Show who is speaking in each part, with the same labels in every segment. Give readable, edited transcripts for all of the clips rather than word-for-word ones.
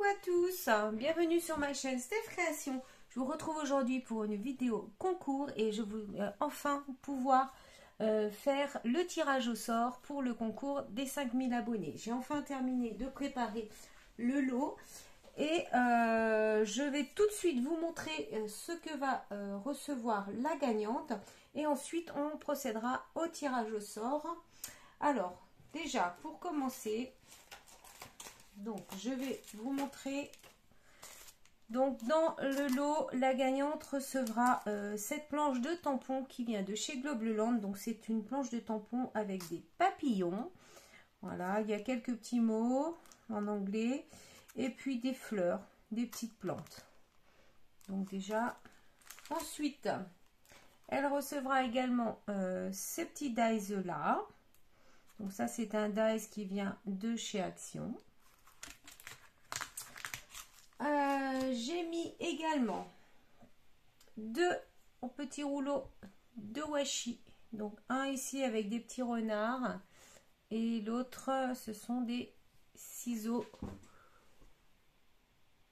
Speaker 1: à tous, bienvenue sur ma chaîne Steph Création. Je vous retrouve aujourd'hui pour une vidéo concours et je vais enfin pouvoir faire le tirage au sort pour le concours des 5000 abonnés. J'ai enfin terminé de préparer le lot et je vais tout de suite vous montrer ce que va recevoir la gagnante et ensuite on procédera au tirage au sort. Alors déjà pour commencer, donc je vais vous montrer. Donc dans le lot, la gagnante recevra cette planche de tampon qui vient de chez Globeland. Donc c'est une planche de tampon avec des papillons. Voilà, il y a quelques petits mots en anglais et puis des fleurs, des petites plantes. Donc déjà, ensuite, elle recevra également ces petits dies là. Donc ça c'est un dies qui vient de chez Action. J'ai mis également deux petits rouleaux de washi, donc un ici avec des petits renards et l'autre ce sont des ciseaux,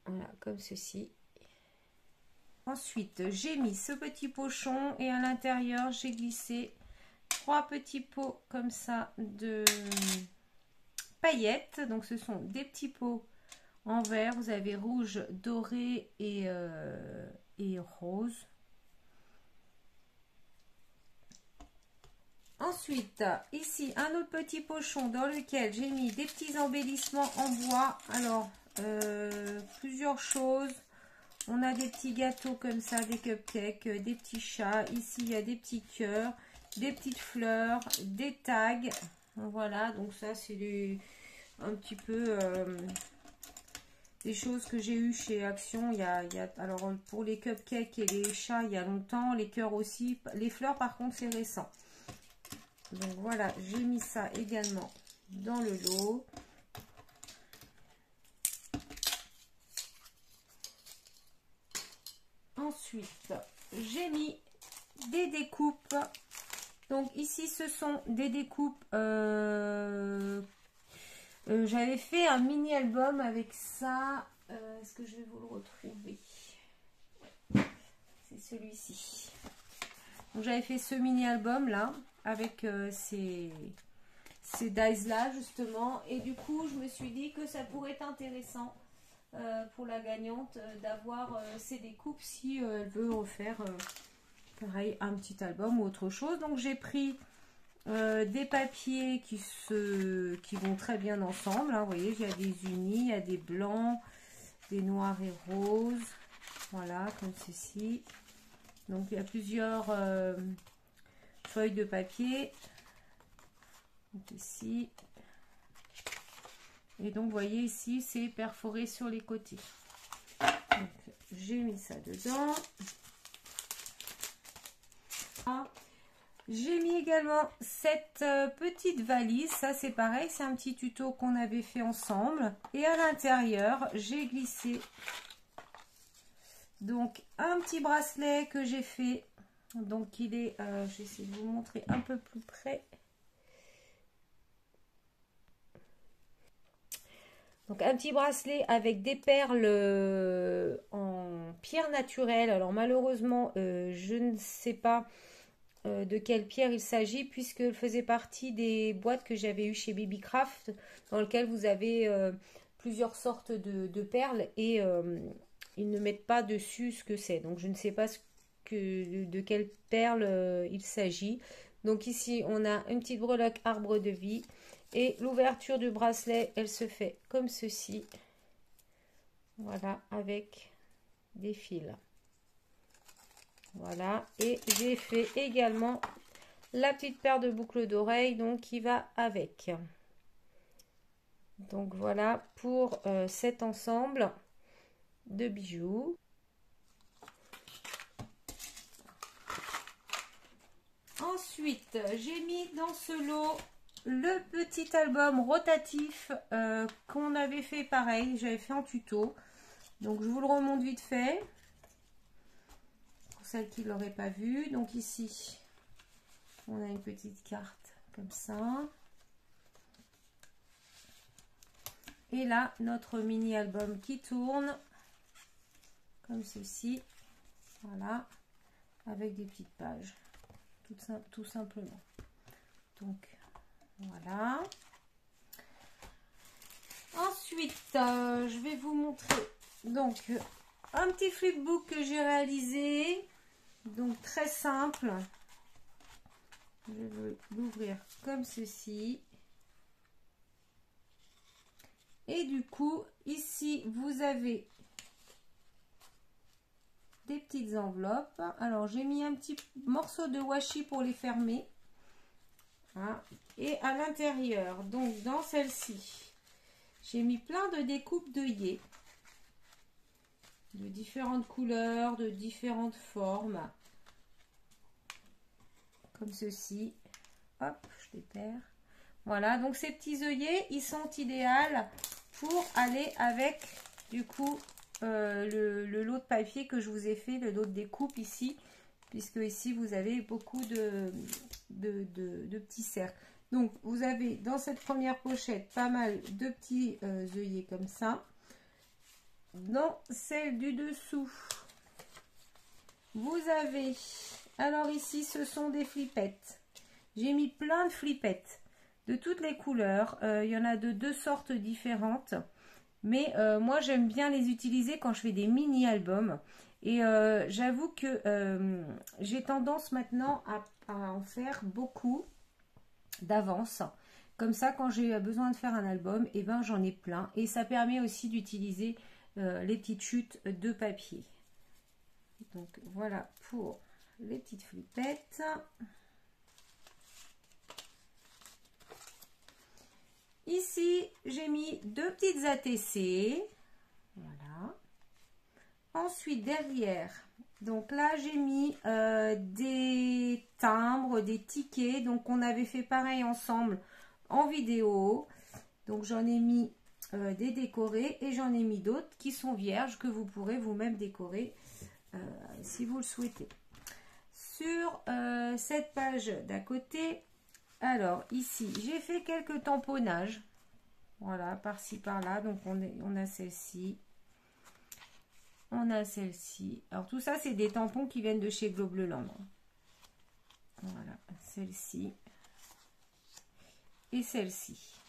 Speaker 1: voilà, comme ceci. Ensuite j'ai mis ce petit pochon et à l'intérieur j'ai glissé trois petits pots comme ça de paillettes. Donc ce sont des petits pots en vert, vous avez rouge, doré et rose. Ensuite, ici, un autre petit pochon dans lequel j'ai mis des petits embellissements en bois. Alors, plusieurs choses. On a des petits gâteaux comme ça, des cupcakes, des petits chats. Ici, il y a des petits cœurs, des petites fleurs, des tags. Voilà, donc ça, c'est un petit peu... des choses que j'ai eues chez Action. Alors pour les cupcakes et les chats il y a longtemps, les cœurs aussi, les fleurs par contre c'est récent. Donc voilà, j'ai mis ça également dans le lot. Ensuite j'ai mis des découpes. Donc ici ce sont des découpes j'avais fait un mini album avec ça. Est-ce que je vais vous le retrouver? C'est celui-ci. Donc j'avais fait ce mini album là avec ces dies là justement. Et du coup je me suis dit que ça pourrait être intéressant pour la gagnante d'avoir ces découpes si elle veut refaire pareil un petit album ou autre chose. Donc j'ai pris des papiers qui vont très bien ensemble, hein. Vous voyez, il y a des unis, il y a des blancs, des noirs et roses, voilà, comme ceci. Donc il y a plusieurs feuilles de papier, donc ici, et donc vous voyez ici c'est perforé sur les côtés. Donc j'ai mis ça dedans. Ah. J'ai mis également cette petite valise, ça c'est pareil, c'est un petit tuto qu'on avait fait ensemble. Et à l'intérieur, j'ai glissé donc un petit bracelet que j'ai fait. Donc il est, je vais essayer de vous montrer un peu plus près. Donc un petit bracelet avec des perles en pierre naturelle. Alors malheureusement, je ne sais pas de quelle pierre il s'agit, puisqu'elle faisait partie des boîtes que j'avais eues chez Babycraft, dans lequel vous avez plusieurs sortes de perles et ils ne mettent pas dessus ce que c'est. Donc je ne sais pas de quelle perle il s'agit. Donc ici on a une petite breloque arbre de vie et l'ouverture du bracelet, elle se fait comme ceci. Voilà, avec des fils. Voilà, et j'ai fait également la petite paire de boucles d'oreilles donc qui va avec. Donc voilà pour cet ensemble de bijoux. Ensuite, j'ai mis dans ce lot le petit album rotatif qu'on avait fait pareil, j'avais fait en tuto. Donc je vous le remonte vite fait. Celle qui ne l'aurait pas vu. Donc ici on a une petite carte comme ça Et là, notre mini album qui tourne comme ceci. Voilà, avec des petites pages, tout simplement. Donc, voilà. Ensuite, je vais vous montrer donc un petit flipbook que j'ai réalisé. Donc, très simple. Je vais l'ouvrir comme ceci. Et du coup, ici, vous avez des petites enveloppes. Alors, j'ai mis un petit morceau de washi pour les fermer. Hein. Et à l'intérieur, donc dans celle-ci, j'ai mis plein de découpes d'œillets. De différentes couleurs, de différentes formes. Comme ceci. Hop, je les perds. Voilà, donc ces petits œillets, ils sont idéaux pour aller avec, du coup, le lot de papier que je vous ai fait, le lot de découpe ici, puisque ici, vous avez beaucoup de petits cercles. Donc, vous avez dans cette première pochette pas mal de petits œillets comme ça. Dans celle du dessous, vous avez, alors ici, ce sont des flippettes. J'ai mis plein de flippettes de toutes les couleurs. Il y en a de 2 sortes différentes. Mais moi, j'aime bien les utiliser quand je fais des mini-albums. Et j'avoue que j'ai tendance maintenant à en faire beaucoup d'avance. Comme ça, quand j'ai besoin de faire un album, et ben, j'en ai plein. Et ça permet aussi d'utiliser les petites chutes de papier. Donc, voilà pour les petites flippettes. Ici, j'ai mis 2 petites ATC. Voilà. Ensuite, derrière, donc là, j'ai mis des timbres, des tickets. Donc, on avait fait pareil ensemble en vidéo. Donc, j'en ai mis des décorés et j'en ai mis d'autres qui sont vierges que vous pourrez vous-même décorer si vous le souhaitez. Sur cette page d'à côté, alors ici, j'ai fait quelques tamponnages. Voilà, par-ci, par-là. Donc, on a celle-ci. On a celle-ci. Alors, tout ça, c'est des tampons qui viennent de chez Globleland. Voilà, celle-ci. Et celle-ci.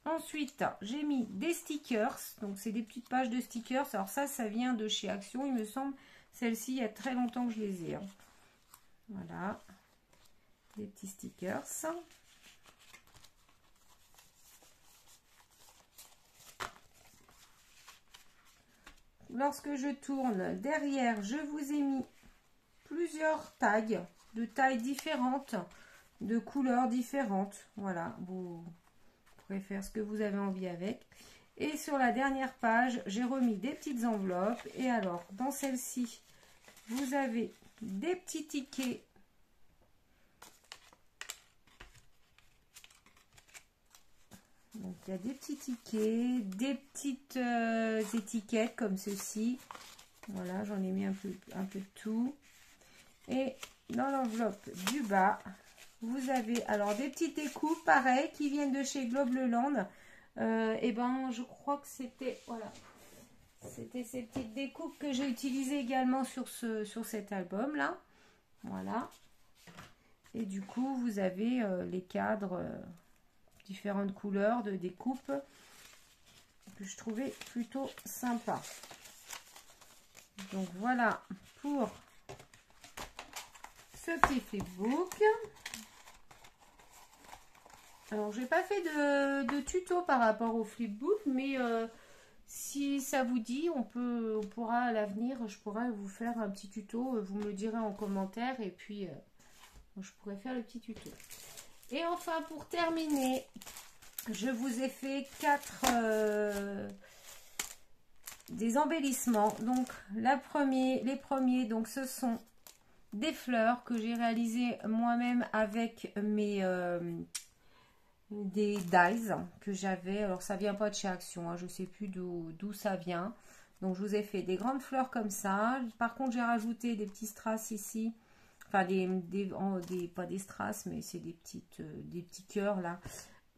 Speaker 1: Ensuite, j'ai mis des stickers. Donc, c'est des petites pages de stickers. Alors, ça vient de chez Action, il me semble. Celle-ci, il y a très longtemps que je les ai. Hein. Voilà. Des petits stickers. Lorsque je tourne derrière, je vous ai mis plusieurs tags de tailles différentes, de couleurs différentes. Voilà, vous pourrez faire ce que vous avez envie avec. Et sur la dernière page, j'ai remis des petites enveloppes. Et alors, dans celle-ci, vous avez des petits tickets. Donc, il y a des petits tickets, des petites étiquettes comme ceci. Voilà, j'en ai mis un peu de tout. Et dans l'enveloppe du bas, vous avez alors des petites découpes, pareil, qui viennent de chez Globleland. Et ben, je crois que c'était, voilà, c'était ces petites découpes que j'ai utilisées également sur cet album-là. Voilà. Et du coup, vous avez les cadres... différentes couleurs de découpe que je trouvais plutôt sympa. Donc voilà pour ce petit flipbook. Alors j'ai pas fait de tuto par rapport au flipbook, mais si ça vous dit, on pourra à l'avenir, je pourrais vous faire un petit tuto, vous me le direz en commentaire et puis je pourrais faire le petit tuto. Et enfin, pour terminer, je vous ai fait 4 des embellissements. Donc, les premiers, donc ce sont des fleurs que j'ai réalisées moi-même avec mes des dies que j'avais. Alors, ça vient pas de chez Action, hein, je sais plus d'où ça vient. Donc, je vous ai fait des grandes fleurs comme ça. Par contre, j'ai rajouté des petits strass ici. Enfin, pas des strass, mais c'est des petits cœurs là.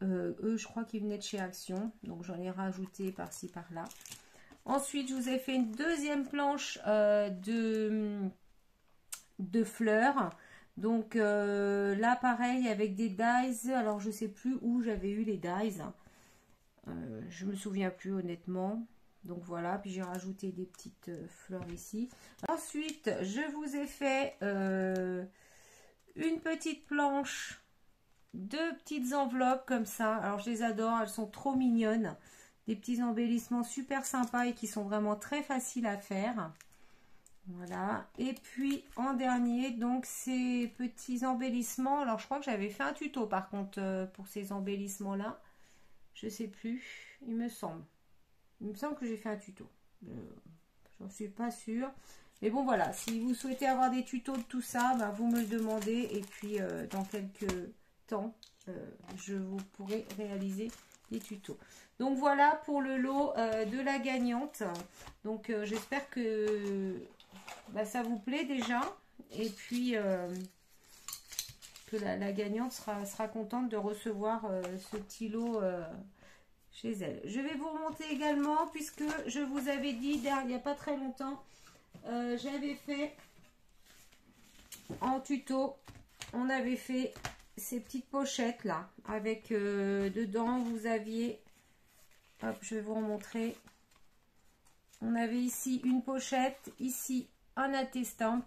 Speaker 1: eux, je crois qu'ils venaient de chez Action. Donc, j'en ai rajouté par-ci, par-là. Ensuite, je vous ai fait une deuxième planche de fleurs. Donc, là, pareil, avec des dies. Alors, je sais plus où j'avais eu les dies. Je me souviens plus, honnêtement. Donc, voilà. Puis, j'ai rajouté des petites fleurs ici. Ensuite, je vous ai fait une petite planche, deux petites enveloppes comme ça. Alors, je les adore. Elles sont trop mignonnes. Des petits embellissements super sympas et qui sont vraiment très faciles à faire. Voilà. Et puis, en dernier, donc, ces petits embellissements. Alors, je crois que j'avais fait un tuto, par contre, pour ces embellissements-là. Je sais plus. Il me semble. Il me semble que j'ai fait un tuto. J'en suis pas sûre. Mais bon, voilà. Si vous souhaitez avoir des tutos de tout ça, ben, vous me le demandez. Et puis, dans quelques temps, je vous pourrai réaliser des tutos. Donc voilà pour le lot de la gagnante. Donc j'espère que ça vous plaît déjà. Et puis que la gagnante sera contente de recevoir ce petit lot chez elle. Je vais vous remonter également, puisque je vous avais dit il n'y a pas très longtemps, j'avais fait en tuto, on avait fait ces petites pochettes là, avec dedans vous aviez, hop, je vais vous remontrer. On avait ici une pochette, ici un attestamp.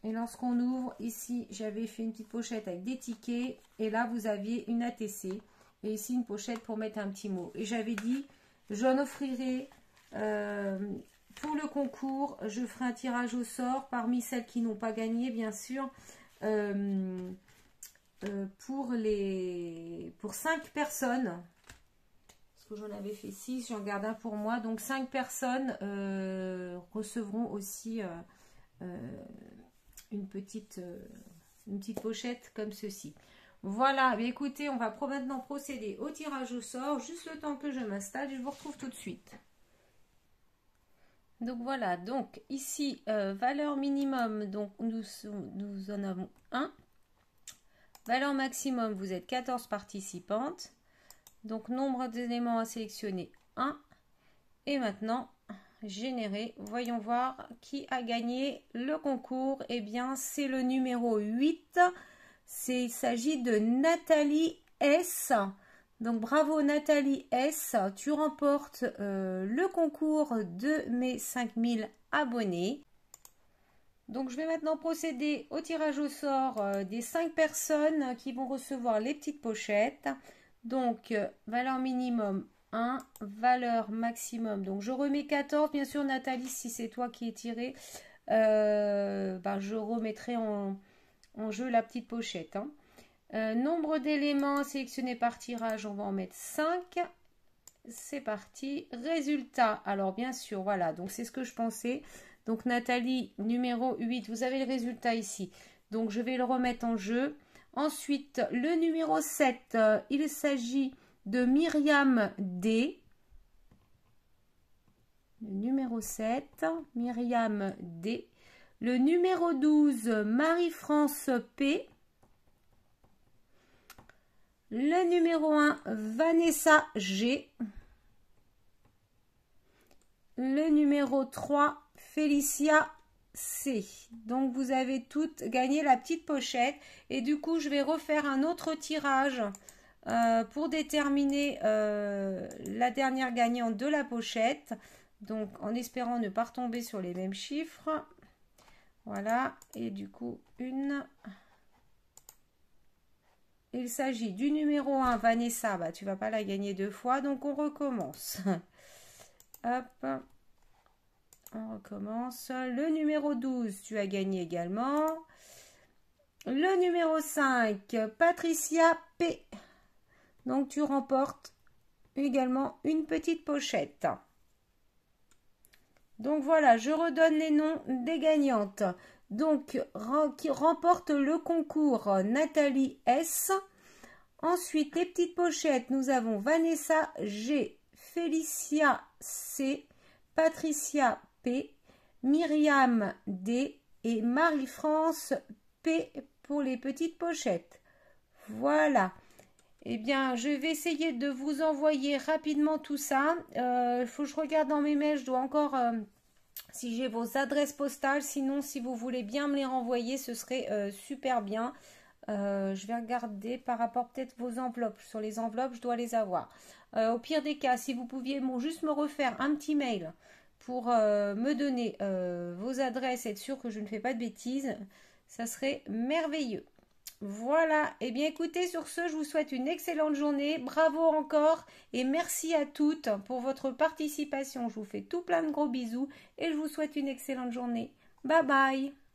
Speaker 1: Et lorsqu'on ouvre, ici, j'avais fait une petite pochette avec des tickets. Et là, vous aviez une ATC. Et ici, une pochette pour mettre un petit mot. Et j'avais dit, j'en offrirai pour le concours. Je ferai un tirage au sort parmi celles qui n'ont pas gagné, bien sûr. Pour 5 personnes. Que j'en avais fait 6, j'en garde un pour moi. Donc 5 personnes recevront aussi une petite pochette comme ceci. Voilà, mais écoutez, on va maintenant procéder au tirage au sort. Juste le temps que je m'installe et je vous retrouve tout de suite. Donc voilà, donc ici, valeur minimum, donc nous en avons 1. Valeur maximum, vous êtes 14 participantes. Donc, nombre d'éléments à sélectionner, 1. Et maintenant, générer. Voyons voir qui a gagné le concours. Eh bien, c'est le numéro 8. Il s'agit de Nathalie S. Donc, bravo Nathalie S. Tu remportes le concours de mes 5000 abonnés. Donc, je vais maintenant procéder au tirage au sort des 5 personnes qui vont recevoir les petites pochettes. Donc, valeur minimum 1, valeur maximum. Donc, je remets 14. Bien sûr, Nathalie, si c'est toi qui es tiré, je remettrai en jeu la petite pochette. Nombre d'éléments sélectionnés par tirage, on va en mettre 5. C'est parti. Résultat. Alors, bien sûr, voilà. Donc, c'est ce que je pensais. Donc, Nathalie, numéro 8. Vous avez le résultat ici. Donc, je vais le remettre en jeu. Ensuite, le numéro 7, il s'agit de Myriam D. Le numéro 7, Myriam D. Le numéro 12, Marie-France P. Le numéro 1, Vanessa G. Le numéro 3, Félicia C. Donc, vous avez toutes gagné la petite pochette. Et du coup, je vais refaire un autre tirage pour déterminer la dernière gagnante de la pochette. Donc, en espérant ne pas retomber sur les mêmes chiffres. Voilà. Et du coup, il s'agit du numéro 1, Vanessa. Bah, tu vas pas la gagner 2 fois. Donc, on recommence. Hop. On recommence. Le numéro 12, tu as gagné également. Le numéro 5, Patricia P. Donc, tu remportes également une petite pochette. Donc, voilà, je redonne les noms des gagnantes. Donc, qui remporte le concours, Nathalie S. Ensuite, les petites pochettes, nous avons Vanessa G, Félicia C, Patricia P, Myriam D et Marie-France P pour les petites pochettes. Voilà. eh bien, je vais essayer de vous envoyer rapidement tout ça. Il faut que je regarde dans mes mails, je dois encore, si j'ai vos adresses postales, sinon si vous voulez bien me les renvoyer, ce serait super bien. Je vais regarder par rapport peut-être vos enveloppes. Sur les enveloppes, je dois les avoir. Au pire des cas, si vous pouviez juste me refaire un petit mail pour me donner vos adresses, être sûr que je ne fais pas de bêtises, ça serait merveilleux. Voilà, et bien écoutez, sur ce, je vous souhaite une excellente journée, bravo encore, et merci à toutes pour votre participation. Je vous fais tout plein de gros bisous, et je vous souhaite une excellente journée. Bye bye.